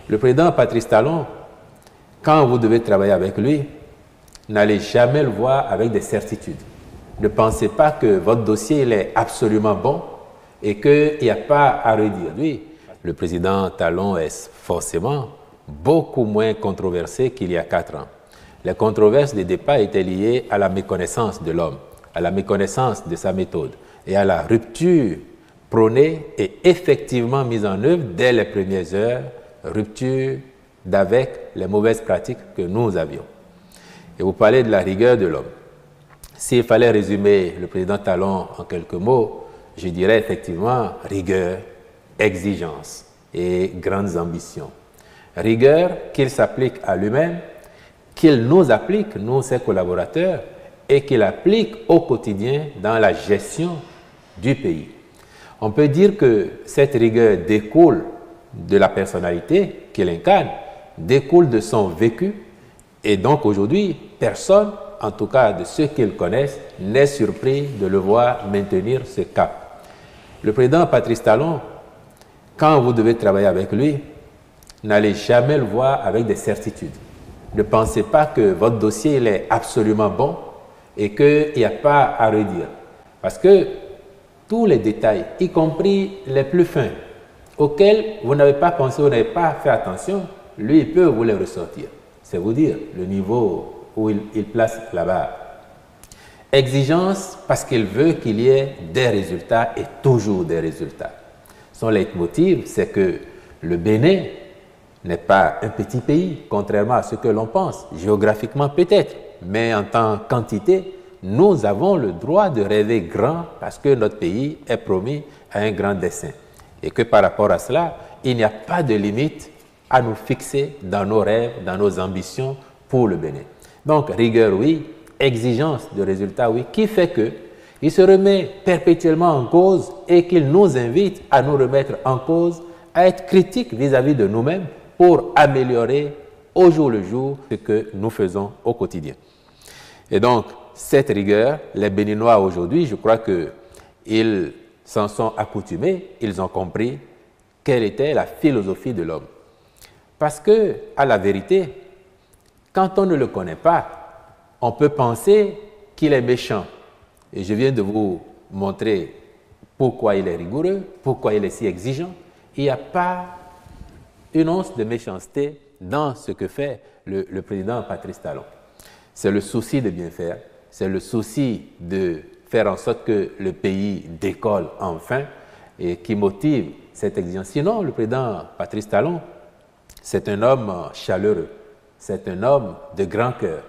Le président Patrice Talon, quand vous devez travailler avec lui, n'allez jamais le voir avec des certitudes. Ne pensez pas que votre dossier il est absolument bon et qu'il n'y a pas à redire. Lui, le président Talon est forcément beaucoup moins controversé qu'il y a 4 ans. Les controverses des départ étaient liées à la méconnaissance de l'homme, à la méconnaissance de sa méthode et à la rupture prônée et effectivement mise en œuvre dès les premières heures, rupture d'avec les mauvaises pratiques que nous avions. Et vous parlez de la rigueur de l'homme. S'il fallait résumer le président Talon en quelques mots, je dirais effectivement rigueur, exigence et grandes ambitions. Rigueur qu'il s'applique à lui-même, qu'il nous applique, nous ses collaborateurs, et qu'il applique au quotidien dans la gestion du pays. On peut dire que cette rigueur découle de la personnalité qu'il incarne, découle de son vécu, et donc aujourd'hui, personne, en tout cas de ceux qui le connaissent, n'est surpris de le voir maintenir ce cap. Le président Patrice Talon, quand vous devez travailler avec lui, n'allez jamais le voir avec des certitudes. Ne pensez pas que votre dossier il est absolument bon et qu'il n'y a pas à redire. Parce que tous les détails, y compris les plus fins, auxquels vous n'avez pas pensé, vous n'avez pas fait attention, lui, il peut vous les ressortir. C'est vous dire le niveau où il place la barre. Exigence parce qu'il veut qu'il y ait des résultats et toujours des résultats. Son leitmotiv, c'est que le Bénin n'est pas un petit pays, contrairement à ce que l'on pense, géographiquement peut-être, mais en tant que quantité, nous avons le droit de rêver grand parce que notre pays est promis à un grand dessein. Et que par rapport à cela, il n'y a pas de limite à nous fixer dans nos rêves, dans nos ambitions pour le Bénin. Donc, rigueur, oui, exigence de résultats, oui, qui fait qu'il se remet perpétuellement en cause et qu'il nous invite à nous remettre en cause, à être critiques vis-à-vis de nous-mêmes pour améliorer au jour le jour ce que nous faisons au quotidien. Et donc, cette rigueur, les Béninois aujourd'hui, je crois qu'ils s'en sont accoutumés, ils ont compris quelle était la philosophie de l'homme. Parce que, à la vérité, quand on ne le connaît pas, on peut penser qu'il est méchant. Et je viens de vous montrer pourquoi il est rigoureux, pourquoi il est si exigeant. Il n'y a pas une once de méchanceté dans ce que fait le président Patrice Talon. C'est le souci de bien faire, c'est le souci de faire en sorte que le pays décolle enfin et qui motive cette exigence. Sinon, le président Patrice Talon, c'est un homme chaleureux, c'est un homme de grand cœur.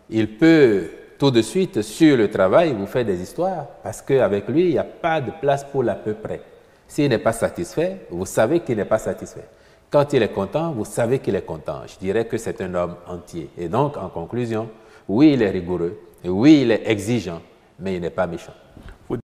Il peut tout de suite, sur le travail, vous faire des histoires parce qu'avec lui, il n'y a pas de place pour l'à peu près. S'il n'est pas satisfait, vous savez qu'il n'est pas satisfait. Quand il est content, vous savez qu'il est content. Je dirais que c'est un homme entier. Et donc, en conclusion, oui, il est rigoureux, oui, il est exigeant, mais il n'est pas méchant.